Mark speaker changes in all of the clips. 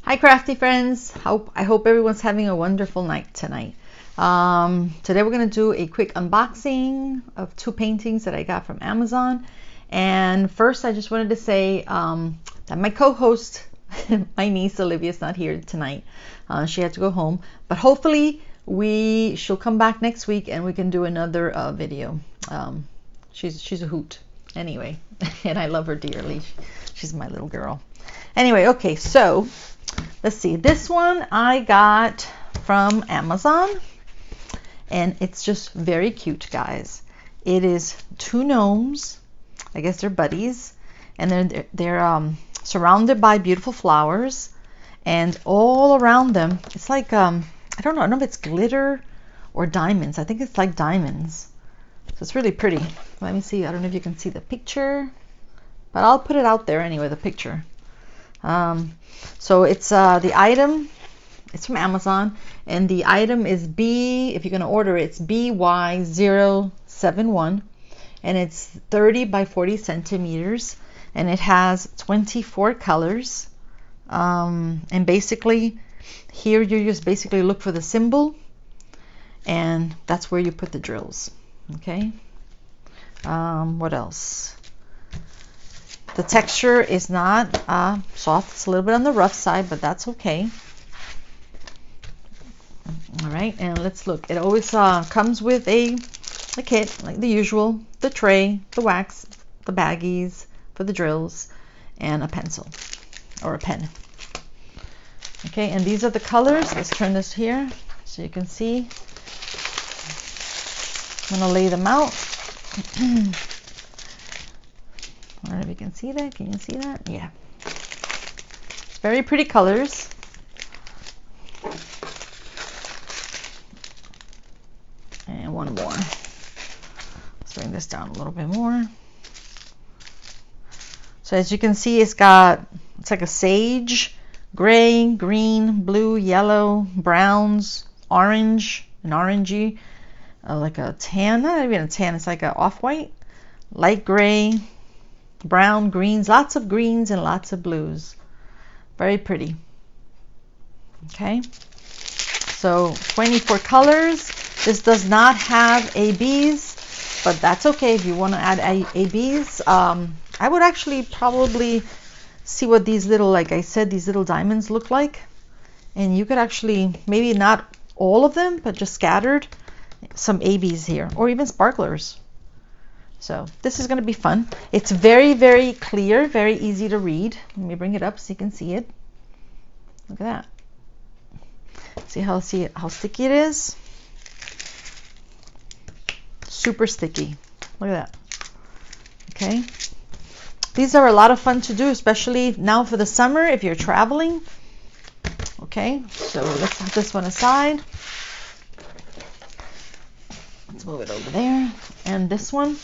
Speaker 1: Hi Crafty Friends, I hope everyone's having a wonderful night tonight. Today we're going to do a quick unboxing of two paintings that I got from Amazon. And first I just wanted to say that my co-host, my niece Sylvia, is not here tonight. She had to go home, but hopefully she'll come back next week and we can do another video. She's a hoot anyway, and I love her dearly. She's my little girl. Anyway, okay, so let's see. This one I got from Amazon, and it's just very cute, guys. It is two gnomes. I guess they're buddies, and they're surrounded by beautiful flowers, and all around them it's like I don't know if it's glitter or diamonds. I think it's like diamonds. So it's really pretty. Let me see. I don't know if you can see the picture, but I'll put it out there anyway, the picture. So it's the item, it's from Amazon, and the item is if you're going to order it, it's BY071, and it's 30 by 40 centimeters, and it has 24 colors. And basically here you just basically look for the symbol, and that's where you put the drills. Okay. What else? The texture is not soft. It's a little bit on the rough side, but that's okay. All right, and let's look. It always comes with a kit, like the usual, the tray, the wax, the baggies for the drills, and a pencil or a pen. Okay, and these are the colors. Let's turn this here so you can see. I'm going to lay them out. I don't know if you can see that. Can you see that? Yeah. It's very pretty colors. And one more. Let's bring this down a little bit more. So as you can see, it's like a sage, gray, green, blue, yellow, browns, orange, an orangey, like a tan, not even a tan, it's like an off-white, light gray, brown, greens, lots of greens and lots of blues. Very pretty. Okay, so 24 colors. This does not have ABs, but that's okay if you want to add ABs. I would actually probably see what these little, like I said, these little diamonds look like, and you could actually, maybe not all of them, but just scattered, some ABs here, or even sparklers. So this is going to be fun. It's very, very clear, very easy to read. Let me bring it up so you can see it. Look at that. See how sticky it is? Super sticky. Look at that. Okay. These are a lot of fun to do, especially now for the summer if you're traveling. Okay, so let's put this one aside. Let's move it over there. And this one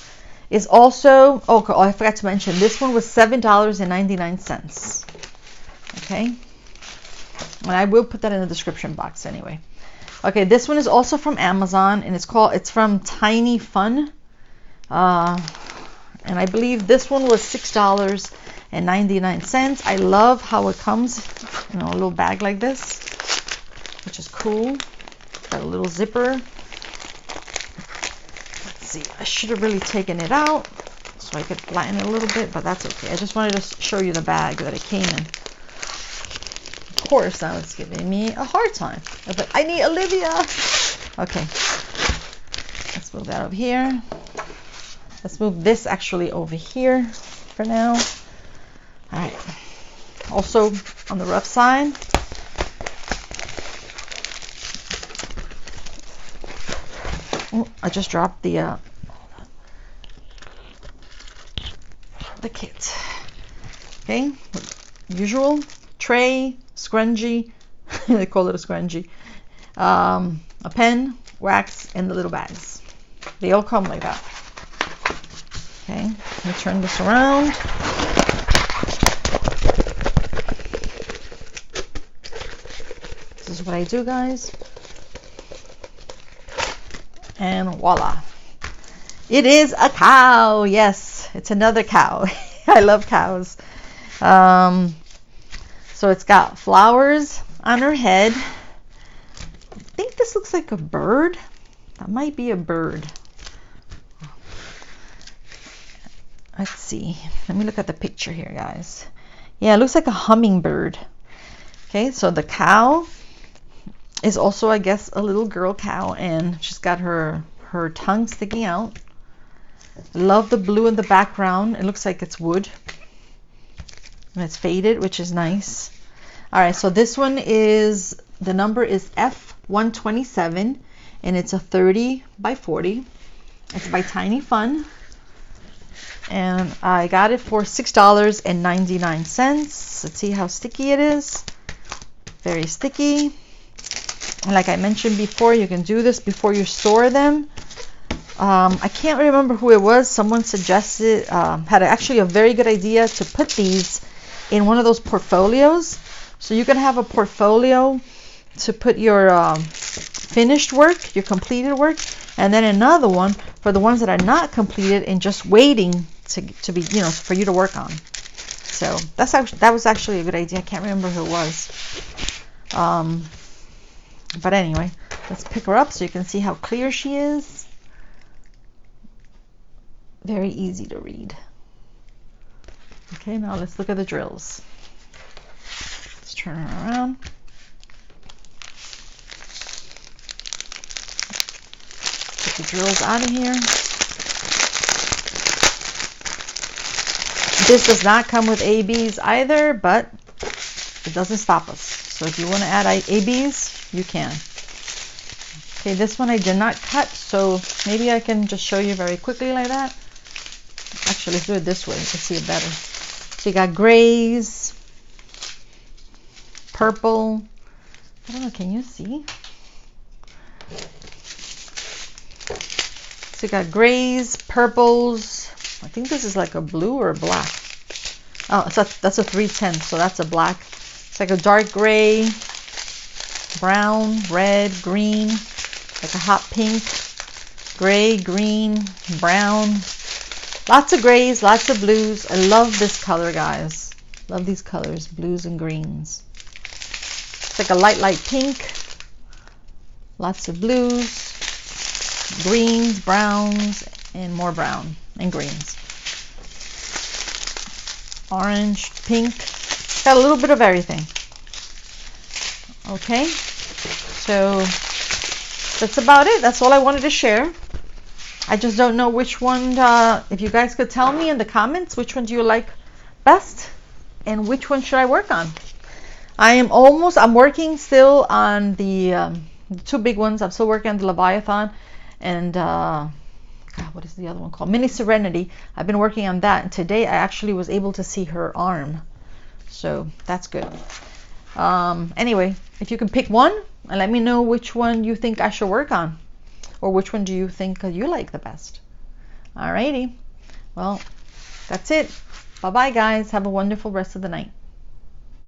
Speaker 1: is also, oh, I forgot to mention, this one was $7.99. Okay, and I will put that in the description box anyway. Okay, this one is also from Amazon, and it's from Tiny Fun, and I believe this one was $6.99. I love how it comes, a little bag like this, which is cool. Got a little zipper. I should have really taken it out so I could flatten it a little bit, but that's okay. I just wanted to show you the bag that it came in. Of course, now it's giving me a hard time. I was like, I need Olivia. Okay, let's move that over here. Let's move this actually over here for now. All right. Also on the rough side, oh, I just dropped the kit. Okay, usual tray, scrunchie, they call it a scrunchie, a pen, wax, and the little bags. They all come like that. Okay, let me turn this around. This is what I do, guys. And voila. It is a cow. Yes, it's another cow. I love cows. So So it's got flowers on her head. I think this looks like a bird. That might be a bird. Let's see. Let me look at the picture here, guys. Yeah, it looks like a hummingbird. Okay, so the cow is also, I guess, a little girl cow, and she's got her tongue sticking out. Love the blue in the background. It looks like it's wood. And it's faded, which is nice. All right, so this one is, the number is F127, and it's a 30 by 40. It's by Tiny Fun. And I got it for $6.99. Let's see how sticky it is. Very sticky. And like I mentioned before, you can do this before you store them. I can't remember who it was. Someone suggested, had actually a very good idea to put these in one of those portfolios. So you can have a portfolio to put your finished work, your completed work, and then another one for the ones that are not completed and just waiting to be, you know, for you to work on. So that was actually a good idea. I can't remember who it was. But anyway, let's pick her up so you can see how clear she is. Very easy to read. Okay, now let's look at the drills. Let's turn her around. Get the drills out of here. This does not come with ABs either, but it doesn't stop us. So if you want to add ABs, you can. Okay, this one I did not cut, so maybe I can just show you very quickly like that. Actually, let's do it this way to see it better. So you got grays, purple. I don't know, can you see? So you got grays, purples. I think this is like a blue or a black. Oh, so that's a 310, so that's a black. It's like a dark gray, brown, red, green, like a hot pink, gray, green, brown. Lots of grays, lots of blues. I love this color, guys. Love these colors, blues and greens. It's like a light pink. Lots of blues, greens, browns, and more brown and greens. Orange, pink. Got a little bit of everything. Okay, so that's about it. That's all I wanted to share. I just don't know which one, if you guys could tell me in the comments, which one do you like best and which one should I work on? I'm working still on the two big ones. I'm still working on the Leviathan and, God, what is the other one called? Mini Serenity. I've been working on that, and today I actually was able to see her arm. So that's good. Anyway, if you can pick one and let me know which one you think I should work on. Or which one do you think you like the best? Alrighty. Well, that's it. Bye-bye, guys. Have a wonderful rest of the night.